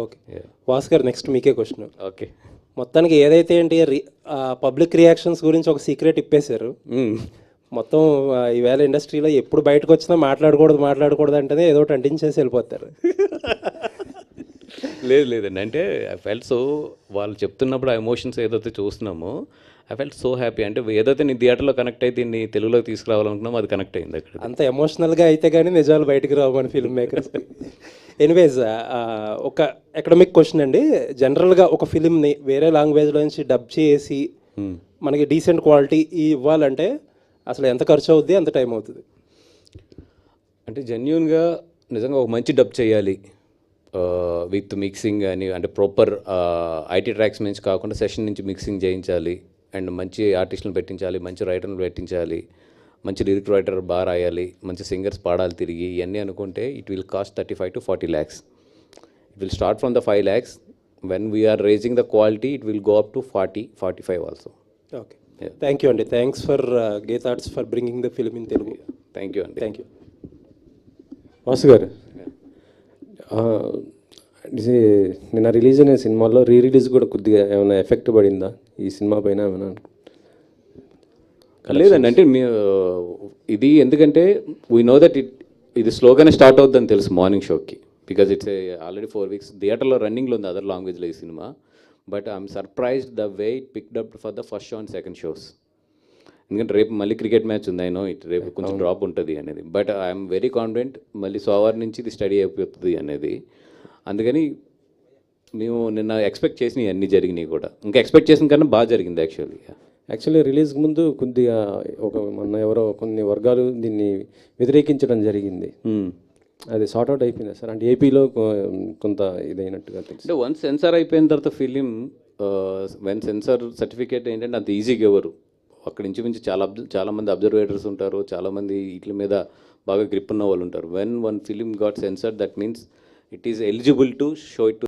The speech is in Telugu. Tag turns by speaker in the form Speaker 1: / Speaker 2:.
Speaker 1: ఓకే, వాసు గారు నెక్స్ట్ మీకే క్వశ్చన్.
Speaker 2: ఓకే,
Speaker 1: మొత్తానికి ఏదైతే ఏంటి పబ్లిక్ రియాక్షన్స్ గురించి ఒక సీక్రెట్ ఇప్పేశారు. మొత్తం ఈవేళ ఇండస్ట్రీలో ఎప్పుడు బయటకు వచ్చినా మాట్లాడకూడదు అంటేనే ఏదో ఒకటి అంటించేసి వెళ్ళిపోతారు.
Speaker 2: లేదండి, అంటే ఐ ఫెల్ట్ సో, వాళ్ళు చెప్తున్నప్పుడు ఆ ఎమోషన్స్ ఏదైతే చూస్తున్నామో ఐ ఫెల్ట్ సో హ్యాపీ. అంటే ఏదైతే నీ థియేటర్లో కనెక్ట్ అయితే నీ తెలుగులోకి తీసుకురావాలనుకున్నామో అది కనెక్ట్ అయింది అక్కడ.
Speaker 1: అంత ఎమోషనల్గా అయితే కానీ నిజాలు బయటకు రావు మన ఫిల్మ్ మేకర్స్. ఎనీవేస్, ఒక ఎకడమిక్ క్వశ్చన్ అండి. జనరల్గా ఒక ఫిలింని వేరే లాంగ్వేజ్లో నుంచి డబ్ చేసి మనకి డీసెంట్ క్వాలిటీ ఇవ్వాలంటే అసలు ఎంత ఖర్చు అవుద్ది, ఎంత టైం అవుతుంది?
Speaker 2: అంటే జెన్యున్గా నిజంగా ఒక మంచి డబ్ చేయాలి విత్ మిక్సింగ్ అని, అంటే ప్రాపర్ ఐటీ ట్రాక్స్ నుంచి కాకుండా సెషన్ నుంచి మిక్సింగ్ చేయించాలి, అండ్ మంచి ఆర్టిస్టులను పెట్టించాలి, మంచి రైటర్లు పెట్టించాలి, మంచి లిరిక్ రైటర్ బాగా రాయాలి, మంచి సింగర్స్ పాడాలి తిరిగి, ఇవన్నీ అనుకుంటే it will cost 35 to 40 lakhs. It will start from the 5 lakhs. When we are raising the quality it will go up to 40-45 also.
Speaker 1: Okay, thank you అండి. Thanks for Geetha Arts for bringing the film in Telugu.
Speaker 2: Thank you అండి.
Speaker 1: Thank you.
Speaker 3: వాసు గారు, నిన్న రిలీజ్ అయిన సినిమాలో రిలీజ్ కూడా కొద్దిగా ఏమైనా ఎఫెక్ట్ పడిందా ఈ సినిమా పైన ఏమైనా?
Speaker 2: లేదండి, అంటే ఇది ఎందుకంటే వీ నో దట్ ఇది స్లోగానే స్టార్ట్ అవుతుందని తెలుసు మార్నింగ్ షోకి, బికాజ్ ఇట్స్ ఆల్రెడీ 4 weeks థియేటర్లో రన్నింగ్లో ఉంది అదర్ లాంగ్వేజ్లో ఈ cinema. But I'm surprised the way it picked up for the first show and second shows. ఎందుకంటే రేపు మళ్ళీ క్రికెట్ మ్యాచ్ ఉంది, అయినో రేపు కొంచెం డ్రాప్ ఉంటుంది అనేది, బట్ ఐఎమ్ వెరీ కాన్ఫిడెంట్ మళ్ళీ సోమవారం నుంచి ఇది స్టడీ అయిపోతుంది అనేది. అందుకని మేము నిన్న ఎక్స్పెక్ట్ చేసినవి అన్నీ జరిగినాయి కూడా, ఇంకా ఎక్స్పెక్ట్ చేసిన కన్నా బాగా జరిగింది
Speaker 3: యాక్చువల్లీ రిలీజ్కి ముందు కొద్దిగా మొన్న ఎవరో కొన్ని వర్గాలు దీన్ని వ్యతిరేకించడం జరిగింది. అది సార్ట్అవుట్ అయిపోయింది సార్, అంటే ఏపీలో కొంత ఇదైనట్టుగా తెలుసు.
Speaker 2: అంటే వన్స్ సెన్సార్ అయిపోయిన తర్వాత ఫిలిం వెన్ సెన్సార్ సర్టిఫికేట్ ఏంటంటే అంత ఈజీగా ఎవరు అక్కడి నుంచి చాలామంది అబ్జర్వేటర్స్ ఉంటారు, చాలామంది వీటి మీద బాగా గ్రిప్ ఉన్న వాళ్ళు ఉంటారు. When one film got censor that means it is eligible to show it to